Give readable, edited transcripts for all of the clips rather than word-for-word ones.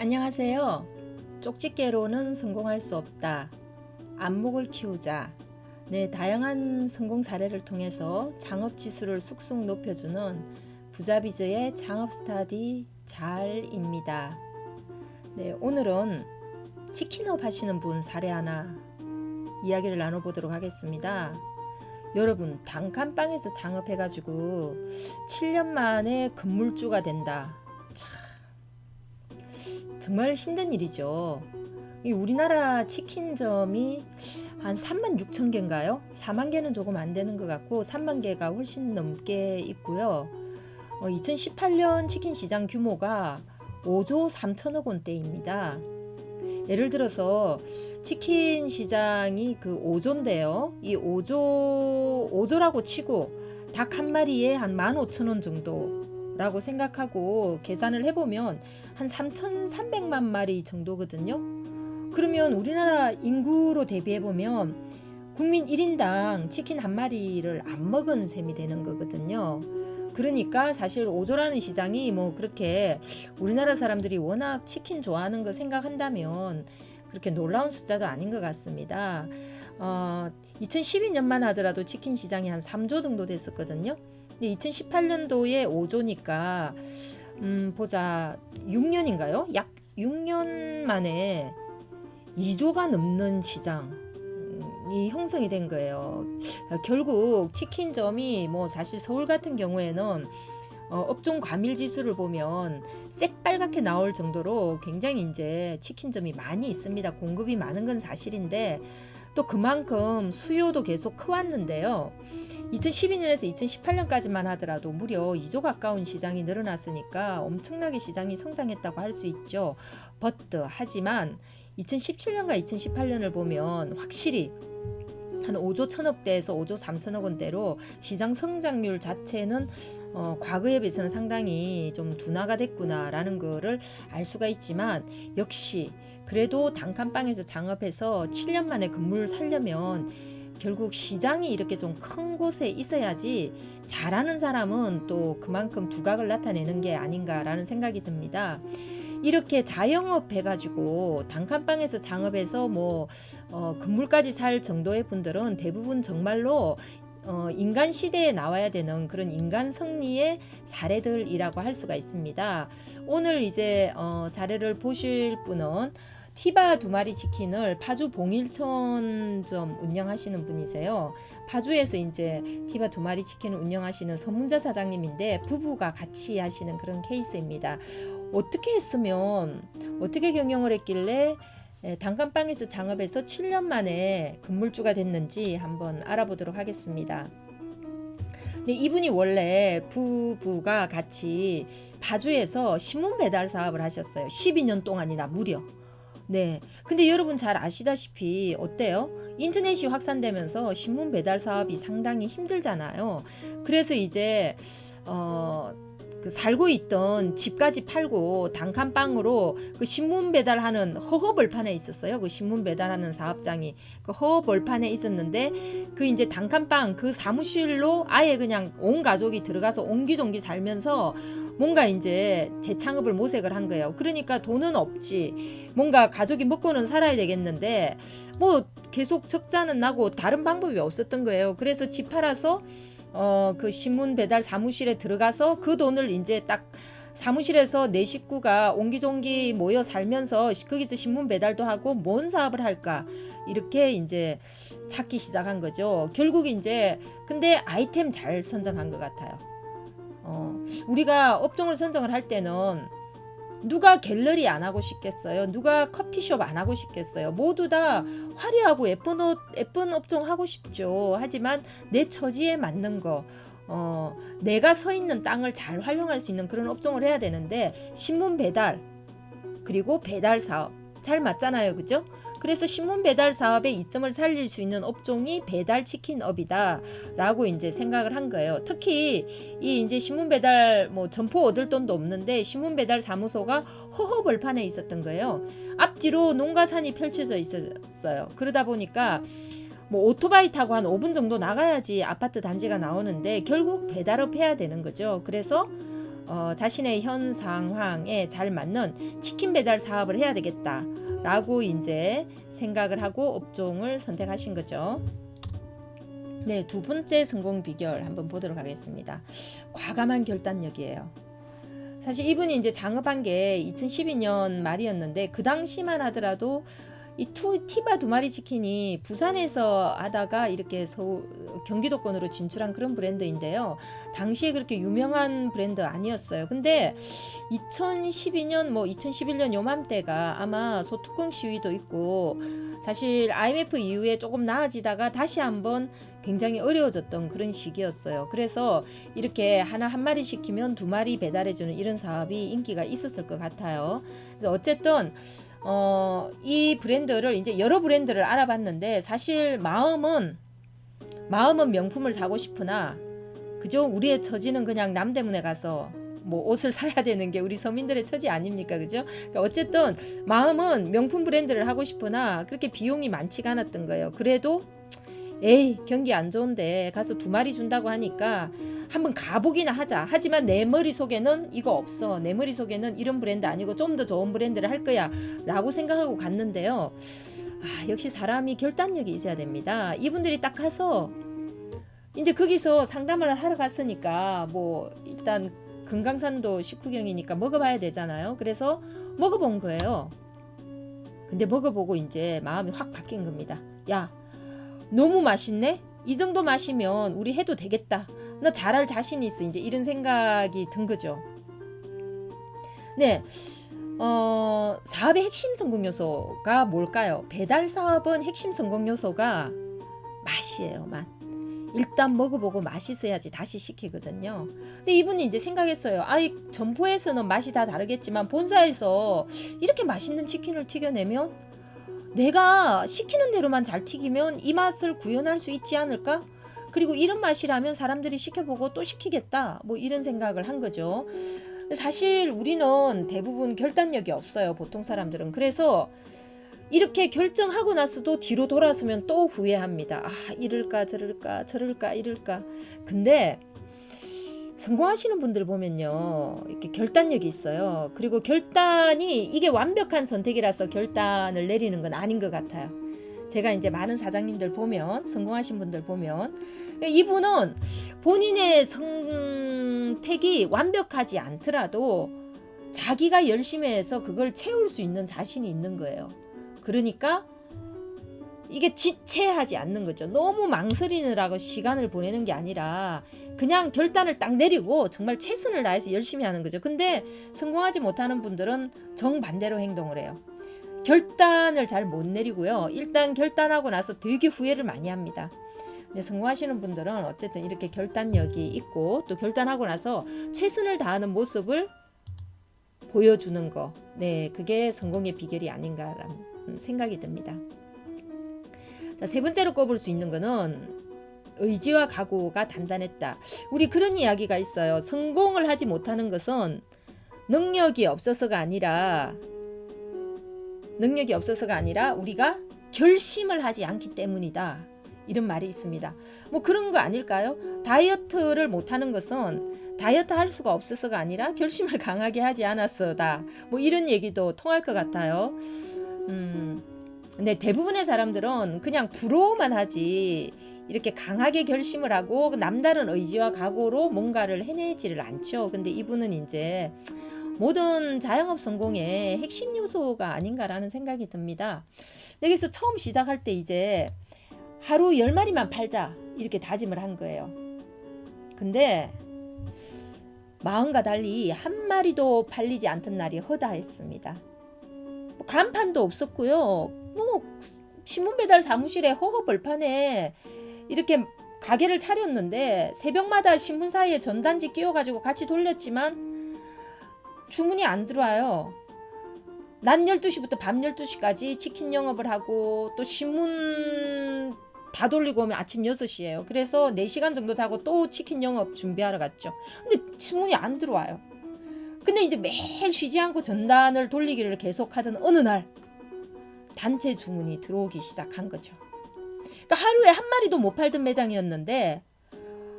안녕하세요. 쪽집게로는 성공할 수 없다. 안목을 키우자. 네, 다양한 성공 사례를 통해서 창업 지수를 쑥쑥 높여주는 부자비즈의 창업 스타디 잘입니다. 네, 오늘은 치킨업 하시는 분 사례 하나 이야기를 나눠보도록 하겠습니다. 여러분, 단칸방에서 창업해가지고 7년 만에 건물주가 된다. 정말 힘든 일이죠. 우리나라 치킨점이 한 3만 6천 개인가요? 4만 개는 조금 안 되는 것 같고 3만 개가 훨씬 넘게 있고요. 2018년 치킨 시장 규모가 5조 3천억 원대입니다. 예를 들어서 치킨 시장이 그 5조인데요. 이 5조라고 치고 닭 한 마리에 한 15,000원 정도라고 생각하고 계산을 해보면 한 3,300만 마리 정도거든요. 그러면 우리나라 인구로 대비해보면 국민 1인당 치킨 한 마리를 안 먹은 셈이 되는 거거든요. 그러니까 사실 5조라는 시장이 뭐 그렇게 우리나라 사람들이 워낙 치킨 좋아하는 거 생각한다면 그렇게 놀라운 숫자도 아닌 것 같습니다. 2012년만 하더라도 치킨 시장이 한 3조 정도 됐었거든요. 근데 2018년도에 5조니까 보자 6년인가요? 약 6년 만에 2조가 넘는 시장이 형성이 된 거예요. 결국 치킨점이 뭐 사실 서울 같은 경우에는 업종 과밀 지수를 보면 새빨갛게 나올 정도로 굉장히 이제 치킨점이 많이 있습니다. 공급이 많은 건 사실인데 또 그만큼 수요도 계속 커왔는데요. 2012년에서 2018년까지만 하더라도 무려 2조 가까운 시장이 늘어났으니까 엄청나게 시장이 성장했다고 할 수 있죠. 하지만 2017년과 2018년을 보면 확실히 한 5조 천억대에서 5조 3천억 원대로 시장 성장률 자체는 과거에 비해서는 상당히 좀 둔화가 됐구나라는 거를 알 수가 있지만 역시 그래도 단칸방에서 창업해서 7년 만에 건물을 살려면 결국 시장이 이렇게 좀 큰 곳에 있어야지 잘하는 사람은 또 그만큼 두각을 나타내는 게 아닌가라는 생각이 듭니다. 이렇게 자영업 해가지고 단칸방에서 창업해서 건물까지 살 정도의 분들은 대부분 정말로 인간 시대에 나와야 되는 그런 인간 승리의 사례들이라고 할 수가 있습니다. 오늘 이제 사례를 보실 분은 티바 두 마리 치킨을 파주 봉일천점 운영하시는 분이세요. 파주에서 이제 티바 두 마리 치킨을 운영하시는 서문자 사장님인데 부부가 같이 하시는 그런 케이스입니다. 어떻게 했으면 어떻게 경영을 했길래 단칸방에서 창업해서 7년 만에 건물주가 됐는지 한번 알아보도록 하겠습니다. 근데 이분이 원래 부부가 같이 파주에서 신문 배달 사업을 하셨어요. 12년 동안이나 무려. 네. 근데 여러분 잘 아시다시피 어때요? 인터넷이 확산되면서 신문 배달 사업이 상당히 힘들잖아요. 그래서 이제 살고 있던 집까지 팔고 단칸방으로 그 신문 배달하는 허허벌판에 있었어요. 그 신문 배달하는 사업장이 그 허허벌판에 있었는데 그 이제 단칸방 그 사무실로 아예 그냥 온 가족이 들어가서 옹기종기 살면서 뭔가 이제 재창업을 모색을 한 거예요. 그러니까 돈은 없지. 뭔가 가족이 먹고는 살아야 되겠는데 뭐 계속 적자는 나고 다른 방법이 없었던 거예요. 그래서 집 팔아서 그 신문 배달 사무실에 들어가서 그 돈을 이제 딱 사무실에서 내 식구가 옹기종기 모여 살면서 거기서 신문 배달도 하고 뭔 사업을 할까 이렇게 이제 찾기 시작한 거죠. 결국 이제 근데 아이템 잘 선정한 것 같아요. 우리가 업종을 선정을 할 때는 누가 갤러리 안 하고 싶겠어요? 누가 커피숍 안 하고 싶겠어요? 모두 다 화려하고 예쁜 업종 하고 싶죠. 하지만 내 처지에 맞는 거, 내가 서 있는 땅을 잘 활용할 수 있는 그런 업종을 해야 되는데 신문 배달 그리고 배달 사업 잘 맞잖아요, 그죠? 그래서 신문 배달 사업의 이점을 살릴 수 있는 업종이 배달 치킨업이다라고 이제 생각을 한 거예요. 특히 이 이제 신문 배달 점포 얻을 돈도 없는데 신문 배달 사무소가 허허벌판에 있었던 거예요. 앞뒤로 농가산이 펼쳐져 있었어요. 그러다 보니까 오토바이 타고 한 5분 정도 나가야지 아파트 단지가 나오는데 결국 배달업 해야 되는 거죠. 그래서 자신의 현 상황에 잘 맞는 치킨 배달 사업을 해야 되겠다라고 이제 생각을 하고 업종을 선택하신 거죠. 네, 두 번째 성공 비결 한번 보도록 하겠습니다. 과감한 결단력이에요. 사실 이분이 이제 창업한 게 2012년 말이었는데 그 당시만 하더라도 이 티바 두 마리 치킨이 부산에서 하다가 이렇게 경기도권으로 진출한 그런 브랜드인데요. 당시에 그렇게 유명한 브랜드 아니었어요. 근데 2012년 2011년 요맘때가 아마 소뚜껑 시위도 있고 사실 IMF 이후에 조금 나아지다가 다시 한번 굉장히 어려워졌던 그런 시기였어요. 그래서 이렇게 하나 한 마리 시키면 두 마리 배달해주는 이런 사업이 인기가 있었을 것 같아요. 그래서 어쨌든 이 브랜드를 이제 여러 브랜드를 알아봤는데 사실 마음은 명품을 사고 싶으나 그죠? 우리의 처지는 그냥 남대문에 가서 뭐 옷을 사야 되는 게 우리 서민들의 처지 아닙니까? 그죠? 그러니까 어쨌든 마음은 명품 브랜드를 하고 싶으나 그렇게 비용이 많지가 않았던 거예요. 그래도 에이 경기 안 좋은데 가서 두 마리 준다고 하니까 한번 가보기나 하자. 하지만 내 머릿속에는 이거 없어. 내 머릿속에는 이런 브랜드 아니고 좀 더 좋은 브랜드를 할 거야 라고 생각하고 갔는데요. 역시 사람이 결단력이 있어야 됩니다. 이분들이 딱 가서 이제 거기서 상담을 하러 갔으니까 뭐 일단 금강산도 식후경이니까 먹어봐야 되잖아요. 그래서 먹어본 거예요. 근데 먹어보고 이제 마음이 확 바뀐 겁니다. 야, 너무 맛있네? 이 정도 마시면 우리 해도 되겠다. 나 잘할 자신이 있어. 이제 이런 생각이 든 거죠. 네. 사업의 핵심 성공 요소가 뭘까요? 배달 사업은 핵심 성공 요소가 맛이에요. 맛. 일단 먹어보고 맛있어야지 다시 시키거든요. 근데 이분이 이제 생각했어요. 점포에서는 맛이 다 다르겠지만 본사에서 이렇게 맛있는 치킨을 튀겨내면 내가 시키는 대로만 잘 튀기면 이 맛을 구현할 수 있지 않을까? 그리고 이런 맛이라면 사람들이 시켜보고 또 시키겠다. 뭐 이런 생각을 한 거죠. 사실 우리는 대부분 결단력이 없어요. 보통 사람들은. 그래서 이렇게 결정하고 나서도 뒤로 돌아서면 또 후회합니다. 이럴까 저럴까 이럴까. 근데 성공하시는 분들 보면요, 이렇게 결단력이 있어요. 그리고 결단이 이게 완벽한 선택이라서 결단을 내리는 건 아닌 것 같아요. 제가 이제 많은 사장님들 보면, 성공하신 분들 보면, 이분은 본인의 선택이 완벽하지 않더라도 자기가 열심히 해서 그걸 채울 수 있는 자신이 있는 거예요. 그러니까 이게 지체하지 않는 거죠. 너무 망설이느라고 시간을 보내는 게 아니라 그냥 결단을 딱 내리고 정말 최선을 다해서 열심히 하는 거죠. 근데 성공하지 못하는 분들은 정반대로 행동을 해요. 결단을 잘 못 내리고요. 일단 결단하고 나서 되게 후회를 많이 합니다. 근데 성공하시는 분들은 어쨌든 이렇게 결단력이 있고 또 결단하고 나서 최선을 다하는 모습을 보여주는 거. 네, 그게 성공의 비결이 아닌가라는 생각이 듭니다. 자, 세 번째로 꼽을 수 있는 거는 의지와 각오가 단단했다. 우리 그런 이야기가 있어요. 성공을 하지 못하는 것은 능력이 없어서가 아니라 우리가 결심을 하지 않기 때문이다. 이런 말이 있습니다. 뭐 그런 거 아닐까요? 다이어트를 못하는 것은 다이어트 할 수가 없어서가 아니라 결심을 강하게 하지 않았어다. 뭐 이런 얘기도 통할 것 같아요. 근데 대부분의 사람들은 그냥 부러워만 하지 이렇게 강하게 결심을 하고 남다른 의지와 각오로 뭔가를 해내지를 않죠. 근데 이분은 이제 모든 자영업 성공의 핵심 요소가 아닌가라는 생각이 듭니다. 여기서 처음 시작할 때 이제 하루 10마리만 팔자 이렇게 다짐을 한 거예요. 근데 마음과 달리 한 마리도 팔리지 않던 날이 허다했습니다. 간판도 없었고요. 신문 배달 사무실에 허허벌판에 이렇게 가게를 차렸는데 새벽마다 신문사에 전단지 끼워가지고 같이 돌렸지만 주문이 안 들어와요. 낮 12시부터 밤 12시까지 치킨 영업을 하고 또 신문 다 돌리고 오면 아침 6시예요. 그래서 4시간 정도 자고 또 치킨 영업 준비하러 갔죠. 근데 주문이 안 들어와요. 근데 이제 매일 쉬지 않고 전단을 돌리기를 계속하던 어느 날 단체 주문이 들어오기 시작한 거죠. 그러니까 하루에 한 마리도 못 팔던 매장이었는데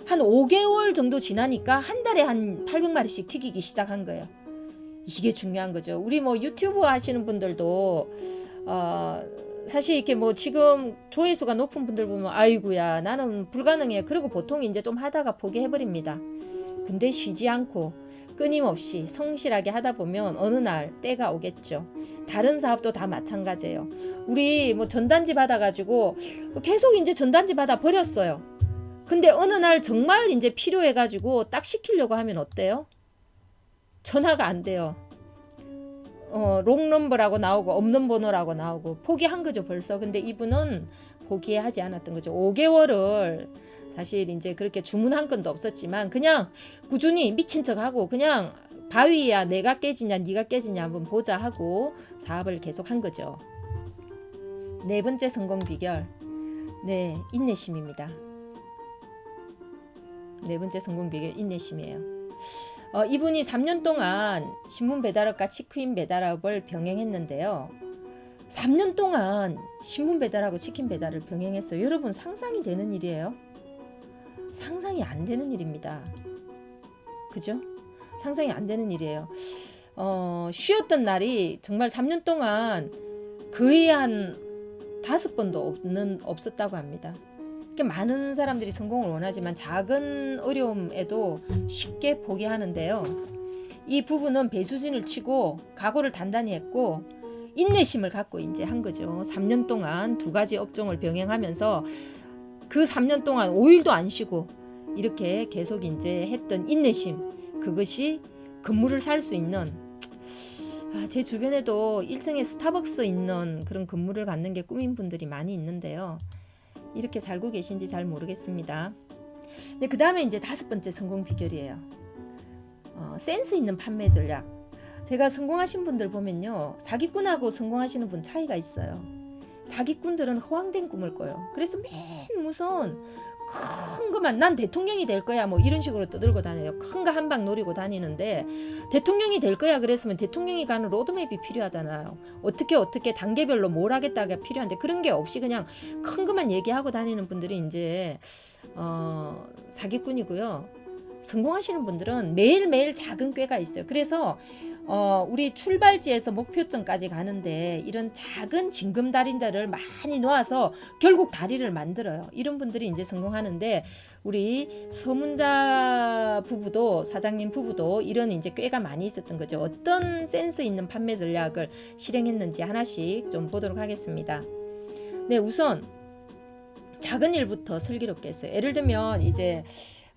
한 5개월 정도 지나니까 한 달에 한 800마리씩 튀기기 시작한 거예요. 이게 중요한 거죠. 우리 뭐 유튜브 하시는 분들도 사실 이렇게 뭐 지금 조회수가 높은 분들 보면 아이고야 나는 불가능해. 그리고 보통 이제 좀 하다가 포기해버립니다. 근데 쉬지 않고 끊임없이 성실하게 하다 보면 어느 날 때가 오겠죠. 다른 사업도 다 마찬가지예요. 우리 뭐 전단지 받아가지고 계속 이제 전단지 받아 버렸어요. 근데 어느 날 정말 이제 필요해가지고 딱 시키려고 하면 어때요? 전화가 안 돼요. 롱넘버라고 나오고 없는 번호라고 나오고 포기한 거죠 벌써. 근데 이분은 포기하지 않았던 거죠. 5개월을 사실 이제 그렇게 주문한 건도 없었지만 그냥 꾸준히 미친 척하고 그냥 바위야 내가 깨지냐 네가 깨지냐 한번 보자 하고 사업을 계속 한 거죠. 네 번째 성공 비결, 네, 인내심입니다. 네 번째 성공 비결 인내심이에요. 이분이 3년 동안 신문 배달업과 치킨 배달업을 병행했는데요. 3년 동안 신문 배달하고 치킨 배달을 병행했어요. 여러분 상상이 되는 일이에요? 상상이 안 되는 일입니다. 그죠? 상상이 안 되는 일이에요. 쉬었던 날이 정말 3년 동안 거의 한 5번도 없었다고 합니다. 많은 사람들이 성공을 원하지만 작은 어려움에도 쉽게 포기하는데요. 이 부부는 배수진을 치고 각오를 단단히 했고 인내심을 갖고 이제 한 거죠. 3년 동안 2가지 업종을 병행하면서 그 3년 동안 5일도 안 쉬고 이렇게 계속 이제 했던 인내심, 그것이 건물을 살 수 있는, 제 주변에도 1층에 스타벅스 있는 그런 건물을 갖는 게 꿈인 분들이 많이 있는데요. 이렇게 살고 계신지 잘 모르겠습니다. 네, 그 다음에 이제 5번째 성공 비결이에요. 센스 있는 판매 전략. 제가 성공하신 분들 보면요, 사기꾼하고 성공하시는 분 차이가 있어요. 사기꾼들은 허황된 꿈을 꿔요. 그래서 맨 무슨 큰 것만 난 대통령이 될 거야 뭐 이런 식으로 떠들고 다녀요. 큰 거 한 방 노리고 다니는데 대통령이 될 거야 그랬으면 대통령이 가는 로드맵이 필요하잖아요. 어떻게 단계별로 뭘 하겠다가 필요한데 그런 게 없이 그냥 큰 것만 얘기하고 다니는 분들이 이제 사기꾼이고요. 성공하시는 분들은 매일매일 작은 꾀가 있어요. 그래서 우리 출발지에서 목표점까지 가는데 이런 작은 징검다리들을 많이 놓아서 결국 다리를 만들어요. 이런 분들이 이제 성공하는데 우리 서문자 부부도, 사장님 부부도 이런 이제 꾀가 많이 있었던 거죠. 어떤 센스 있는 판매 전략을 실행했는지 하나씩 좀 보도록 하겠습니다. 네, 우선 작은 일부터 슬기롭게 했어요. 예를 들면 이제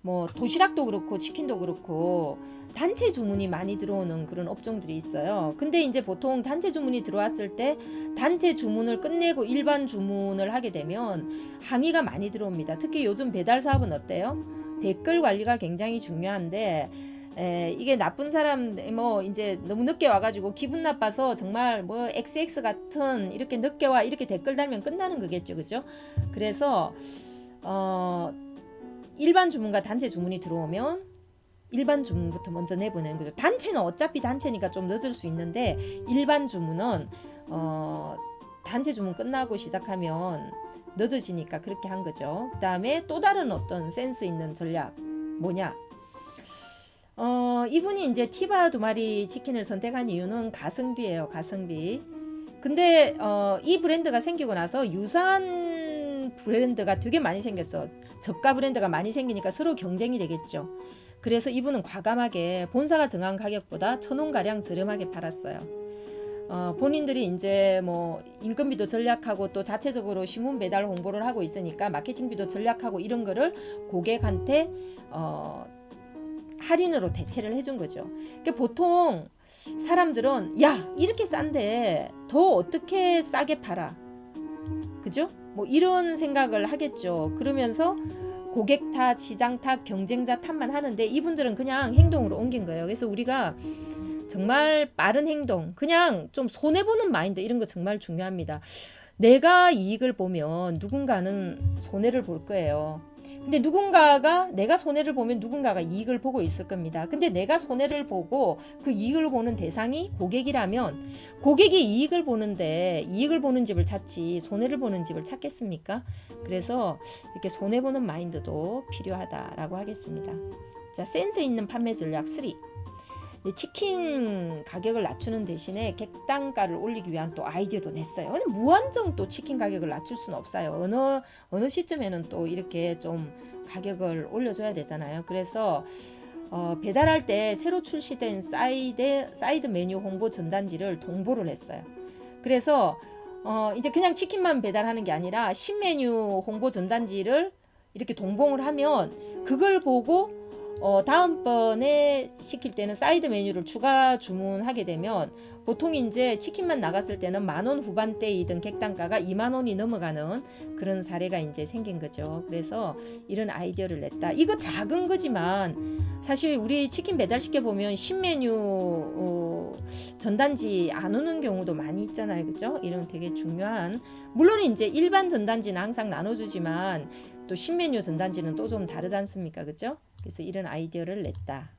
뭐 도시락도 그렇고 치킨도 그렇고 단체 주문이 많이 들어오는 그런 업종들이 있어요. 근데 이제 보통 단체 주문이 들어왔을 때 단체 주문을 끝내고 일반 주문을 하게 되면 항의가 많이 들어옵니다. 특히 요즘 배달 사업은 어때요? 댓글 관리가 굉장히 중요한데 이게 나쁜 사람 뭐 이제 너무 늦게 와가지고 기분 나빠서 정말 뭐 XX 같은 이렇게 늦게 와 이렇게 댓글 달면 끝나는 거겠죠, 그죠? 그래서 일반 주문과 단체 주문이 들어오면 일반 주문부터 먼저 내보내는 거죠. 단체는 어차피 단체니까 좀 늦을 수 있는데 일반 주문은 단체 주문 끝나고 시작하면 늦어지니까 그렇게 한 거죠. 그 다음에 또 다른 어떤 센스 있는 전략 뭐냐? 이분이 이제 티바 2마리 치킨을 선택한 이유는 가성비예요. 가성비. 근데 이 브랜드가 생기고 나서 유사한 브랜드가 되게 많이 생겼어. 저가 브랜드가 많이 생기니까 서로 경쟁이 되겠죠. 그래서 이분은 과감하게 본사가 정한 가격보다 1,000원가량 저렴하게 팔았어요. 본인들이 이제 뭐 인건비도 전략하고 또 자체적으로 신문 배달 홍보를 하고 있으니까 마케팅비도 전략하고 이런 거를 고객한테 할인으로 대체를 해준 거죠. 그러니까 보통 사람들은 야 이렇게 싼데 더 어떻게 싸게 팔아, 그죠? 뭐 이런 생각을 하겠죠. 그러면서 고객 탓, 시장 탓, 경쟁자 탓만 하는데 이분들은 그냥 행동으로 옮긴 거예요. 그래서 우리가 정말 빠른 행동, 그냥 좀 손해보는 마인드 이런 거 정말 중요합니다. 내가 이익을 보면 누군가는 손해를 볼 거예요. 근데 누군가가 내가 손해를 보면 누군가가 이익을 보고 있을 겁니다. 근데 내가 손해를 보고 그 이익을 보는 대상이 고객이라면 고객이 이익을 보는데 이익을 보는 집을 찾지 손해를 보는 집을 찾겠습니까? 그래서 이렇게 손해 보는 마인드도 필요하다라고 하겠습니다. 자, 센스 있는 판매 전략 3. 치킨 가격을 낮추는 대신에 객단가를 올리기 위한 또 아이디어도 냈어요. 근데 무한정 또 치킨 가격을 낮출 수는 없어요. 어느 시점에는 또 이렇게 좀 가격을 올려줘야 되잖아요. 그래서 배달할 때 새로 출시된 사이드 메뉴 홍보 전단지를 동보를 했어요. 그래서 이제 그냥 치킨만 배달하는 게 아니라 신메뉴 홍보 전단지를 이렇게 동봉을 하면 그걸 보고 다음번에 시킬 때는 사이드 메뉴를 추가 주문하게 되면 보통 이제 치킨만 나갔을 때는 10,000원 후반대이던 객단가가 20,000원이 넘어가는 그런 사례가 이제 생긴 거죠. 그래서 이런 아이디어를 냈다. 이거 작은 거지만 사실 우리 치킨 배달시켜 보면 신메뉴 전단지 안 오는 경우도 많이 있잖아요. 그죠? 이런 되게 중요한, 물론 이제 일반 전단지는 항상 나눠주지만 또 신메뉴 전단지는 또 좀 다르지 않습니까? 그죠? 그래서 이런 아이디어를 냈다.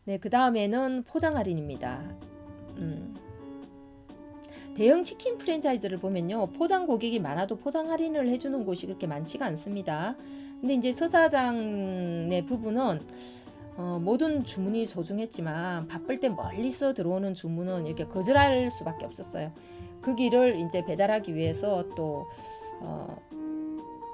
네, 그 다음에는 포장 할인입니다. 대형 치킨 프랜차이즈를 보면요, 포장 고객이 많아도 포장 할인을 해주는 곳이 그렇게 많지가 않습니다. 근데 이제 서 사장의 부분은 모든 주문이 소중했지만 바쁠 때 멀리서 들어오는 주문은 이렇게 거절할 수밖에 없었어요. 그 길을 이제 배달하기 위해서 또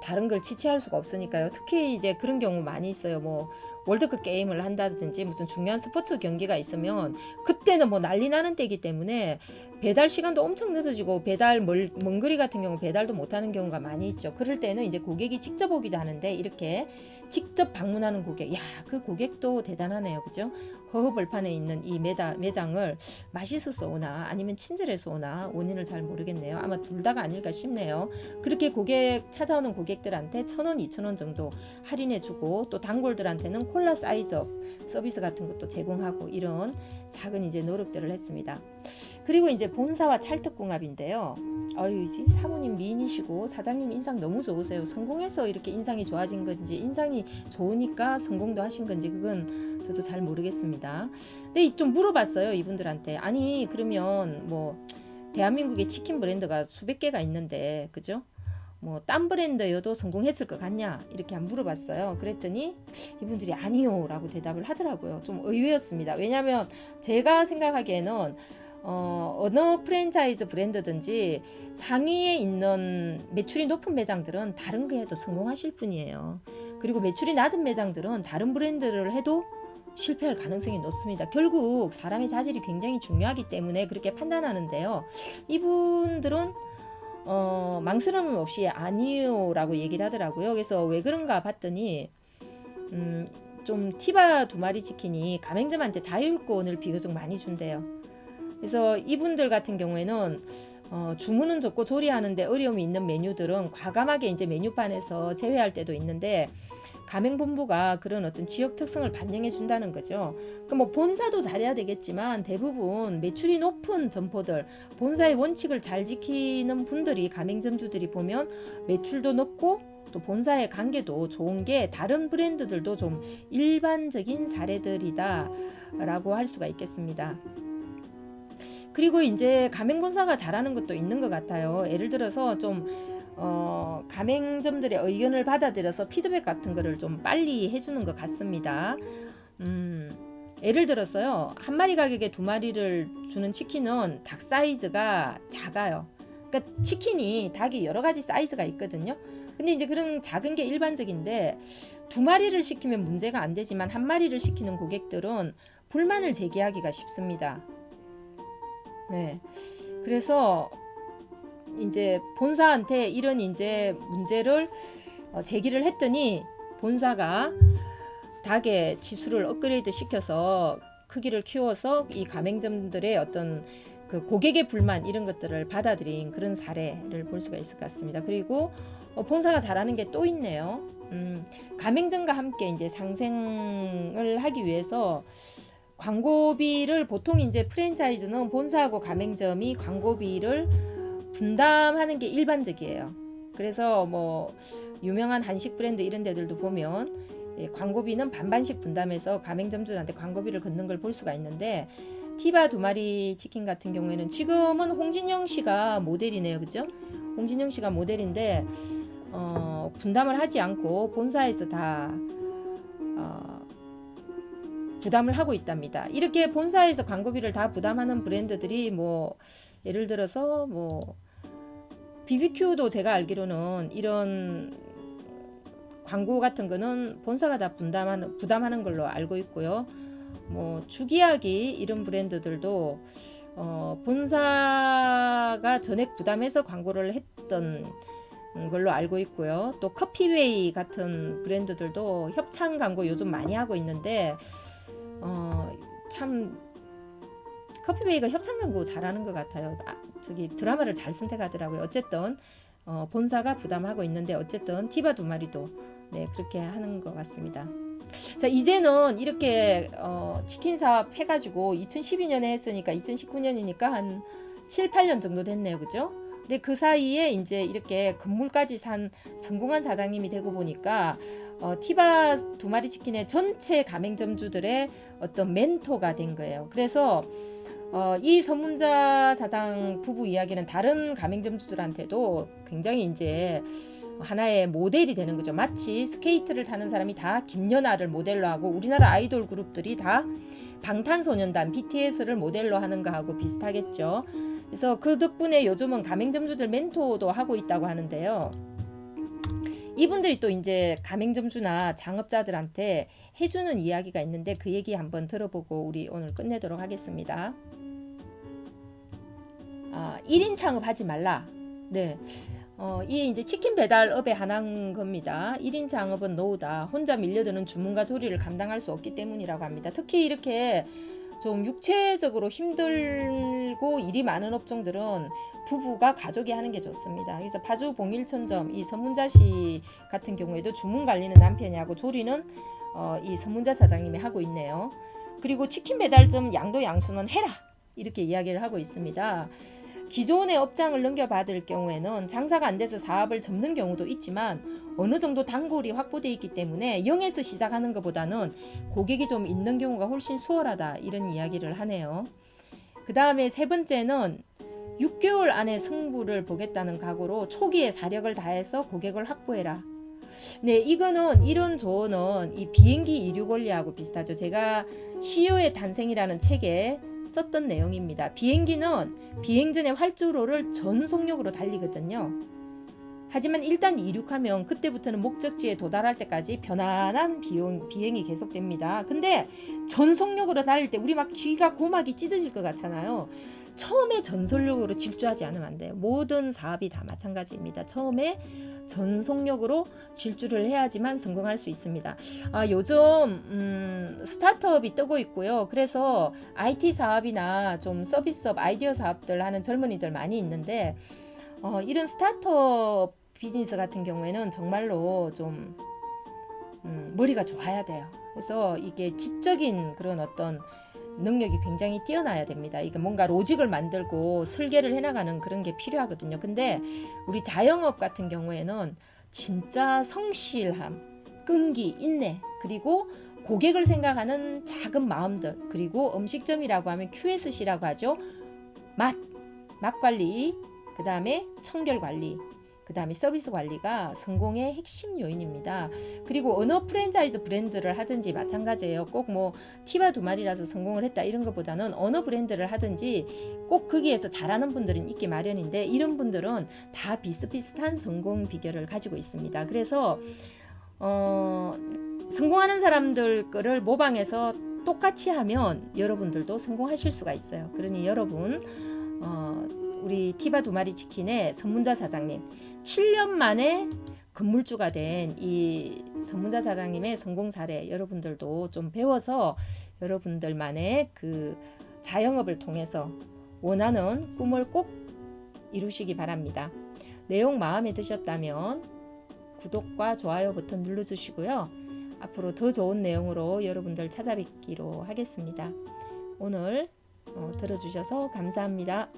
다른 걸 지체할 수가 없으니까요. 특히 이제 그런 경우 많이 있어요. 뭐 월드컵 게임을 한다든지 무슨 중요한 스포츠 경기가 있으면 그때는 뭐 난리 나는 때이기 때문에 배달 시간도 엄청 늦어지고 배달 먼 거리 같은 경우 배달도 못하는 경우가 많이 있죠. 그럴 때는 이제 고객이 직접 오기도 하는데 이렇게 직접 방문하는 고객, 야, 그 고객도 대단하네요. 그죠? 허허벌판에 있는 이 매장을 맛있어서 오나 아니면 친절해서 오나 원인을 잘 모르겠네요. 아마 둘 다가 아닐까 싶네요. 그렇게 찾아오는 고객들한테 1,000원, 2,000원 정도 할인해주고 또 단골들한테는 콜라 사이즈업 서비스 같은 것도 제공하고 이런 작은 이제 노력들을 했습니다. 그리고 이제 본사와 찰떡궁합인데요. 이제 사모님 미인이시고 사장님 인상 너무 좋으세요. 성공해서 이렇게 인상이 좋아진 건지 인상이 좋으니까 성공도 하신 건지 그건 저도 잘 모르겠습니다. 근데 좀 물어봤어요, 이분들한테. 아니 그러면 뭐 대한민국에 치킨 브랜드가 수백 개가 있는데 그죠? 뭐 딴 브랜드여도 성공했을 것 같냐 이렇게 한번 물어봤어요. 그랬더니 이분들이 아니요 라고 대답을 하더라고요. 좀 의외였습니다. 왜냐하면 제가 생각하기에는 어느 프랜차이즈 브랜드든지 상위에 있는 매출이 높은 매장들은 다른 거 해도 성공하실 뿐이에요. 그리고 매출이 낮은 매장들은 다른 브랜드를 해도 실패할 가능성이 높습니다. 결국 사람의 자질이 굉장히 중요하기 때문에 그렇게 판단하는데요. 이분들은 망설임 없이 아니요 라고 얘기를 하더라고요. 그래서 왜 그런가 봤더니 좀 티바 2마리 치킨이 가맹점한테 자율권을 비교적 많이 준대요. 그래서 이분들 같은 경우에는 주문은 적고 조리하는데 어려움이 있는 메뉴들은 과감하게 이제 메뉴판에서 제외할 때도 있는데 가맹본부가 그런 어떤 지역 특성을 반영해 준다는 거죠. 그러니까 뭐 본사도 잘해야 되겠지만 대부분 매출이 높은 점포들, 본사의 원칙을 잘 지키는 분들이 가맹점주들이 보면 매출도 높고 또 본사의 관계도 좋은 게 다른 브랜드들도 좀 일반적인 사례들이다라고 할 수가 있겠습니다. 그리고 이제 가맹본사가 잘하는 것도 있는 것 같아요. 예를 들어서 좀 가맹점들의 의견을 받아들여서 피드백 같은 거를 좀 빨리 해주는 것 같습니다. 예를 들었어요. 한 마리 가격에 2마리를 주는 치킨은 닭 사이즈가 작아요. 그러니까 치킨이 닭이 여러 가지 사이즈가 있거든요. 근데 이제 그런 작은 게 일반적인데 2마리를 시키면 문제가 안 되지만 한 마리를 시키는 고객들은 불만을 제기하기가 쉽습니다. 네. 그래서 이제 본사한테 이런 이제 문제를 제기를 했더니 본사가 닭의 지수를 업그레이드 시켜서 크기를 키워서 이 가맹점들의 어떤 그 고객의 불만 이런 것들을 받아들인 그런 사례를 볼 수가 있을 것 같습니다. 그리고 본사가 잘하는 게 또 있네요. 가맹점과 함께 이제 상생을 하기 위해서 광고비를 보통 이제 프랜차이즈는 본사하고 가맹점이 광고비를 분담하는 게 일반적이에요. 그래서 뭐 유명한 한식 브랜드 이런 데들도 보면 광고비는 반반씩 분담해서 가맹점주한테 광고비를 걷는 걸 볼 수가 있는데, 티바 두 마리 치킨 같은 경우에는 지금은 홍진영 씨가 모델이네요, 그죠? 홍진영 씨가 모델인데 분담을 하지 않고 본사에서 다 부담을 하고 있답니다. 이렇게 본사에서 광고비를 다 부담하는 브랜드들이 뭐 예를 들어서 뭐 BBQ도 제가 알기로는 이런 광고 같은 거는 본사가 다 부담하는 걸로 알고 있고요. 뭐 주기야기 이런 브랜드들도 본사가 전액 부담해서 광고를 했던 걸로 알고 있고요. 또 커피웨이 같은 브랜드들도 협찬 광고 요즘 많이 하고 있는데 참 커피웨이가 협찬 광고 잘하는 것 같아요. 저기 드라마를 잘 선택하더라고요. 어쨌든 본사가 부담하고 있는데 어쨌든 티바 두 마리도 네 그렇게 하는 것 같습니다. 자, 이제는 이렇게 치킨 사업 해가지고 2012년에 했으니까 2019년이니까 한 7, 8년 정도 됐네요, 그죠? 근데 그 사이에 이제 이렇게 건물까지 산 성공한 사장님이 되고 보니까 티바 두 마리 치킨의 전체 가맹점주들의 어떤 멘토가 된 거예요. 그래서 이 서문자 사장 부부 이야기는 다른 가맹점주들한테도 굉장히 이제 하나의 모델이 되는 거죠. 마치 스케이트를 타는 사람이 다 김연아를 모델로 하고 우리나라 아이돌 그룹들이 다 방탄소년단 BTS를 모델로 하는 거하고 비슷하겠죠. 그래서 그 덕분에 요즘은 가맹점주들 멘토도 하고 있다고 하는데요. 이분들이 또 이제 가맹점주나 장업자들한테 해주는 이야기가 있는데 그 얘기 한번 들어보고 우리 오늘 끝내도록 하겠습니다. 1인 창업하지 말라. 네. 이 이제 치킨 배달업의 하나인 겁니다. 1인 창업은 노후다. 혼자 밀려드는 주문과 조리를 감당할 수 없기 때문이라고 합니다. 특히 이렇게 좀 육체적으로 힘들고 일이 많은 업종들은 부부가 가족이 하는 게 좋습니다. 그래서 파주 봉일천점 이 서문자 씨 같은 경우에도 주문 관리는 남편이 하고 조리는 이 서문자 사장님이 하고 있네요. 그리고 치킨 배달점 양도 양수는 해라 이렇게 이야기를 하고 있습니다. 기존의 업장을 넘겨받을 경우에는 장사가 안 돼서 사업을 접는 경우도 있지만 어느 정도 단골이 확보되어 있기 때문에 0에서 시작하는 것보다는 고객이 좀 있는 경우가 훨씬 수월하다 이런 이야기를 하네요. 그 다음에 세 번째는 6개월 안에 승부를 보겠다는 각오로 초기에 사력을 다해서 고객을 확보해라. 네, 이런 조언은 이 비행기 이륙 원리하고 비슷하죠. 제가 CEO의 탄생이라는 책에 썼던 내용입니다. 비행기는 비행 전에 활주로를 전속력으로 달리거든요. 하지만 일단 이륙하면 그때부터는 목적지에 도달할 때까지 편안한 비행이 계속됩니다. 근데 전속력으로 달릴 때 우리 막 귀가 고막이 찢어질 것 같잖아요. 처음에 전속력으로 질주하지 않으면 안 돼요. 모든 사업이 다 마찬가지입니다. 처음에 전속력으로 질주를 해야지만 성공할 수 있습니다. 요즘 스타트업이 뜨고 있고요. 그래서 IT 사업이나 좀 서비스업, 아이디어 사업들 하는 젊은이들 많이 있는데 이런 스타트업 비즈니스 같은 경우에는 정말로 좀 머리가 좋아야 돼요. 그래서 이게 지적인 그런 어떤 능력이 굉장히 뛰어나야 됩니다. 이게 뭔가 로직을 만들고 설계를 해나가는 그런 게 필요하거든요. 근데 우리 자영업 같은 경우에는 진짜 성실함, 끈기, 인내, 그리고 고객을 생각하는 작은 마음들, 그리고 음식점이라고 하면 QSC라고 하죠. 맛 관리, 그 다음에 청결 관리, 그 다음에 서비스 관리가 성공의 핵심 요인입니다. 그리고 어느 프랜차이즈 브랜드를 하든지 마찬가지예요. 꼭 뭐 티바 두 마리라서 성공을 했다 이런 것보다는 어느 브랜드를 하든지 꼭 거기에서 잘하는 분들은 있기 마련인데 이런 분들은 다 비슷비슷한 성공 비결을 가지고 있습니다. 그래서 성공하는 사람들 거를 모방해서 똑같이 하면 여러분들도 성공하실 수가 있어요. 그러니 여러분 우리 티바 두 마리 치킨의 선문자 사장님 7년 만에 건물주가 된 이 선문자 사장님의 성공 사례 여러분들도 좀 배워서 여러분들만의 그 자영업을 통해서 원하는 꿈을 꼭 이루시기 바랍니다. 내용 마음에 드셨다면 구독과 좋아요 버튼 눌러주시고요. 앞으로 더 좋은 내용으로 여러분들 찾아뵙기로 하겠습니다. 오늘 들어주셔서 감사합니다.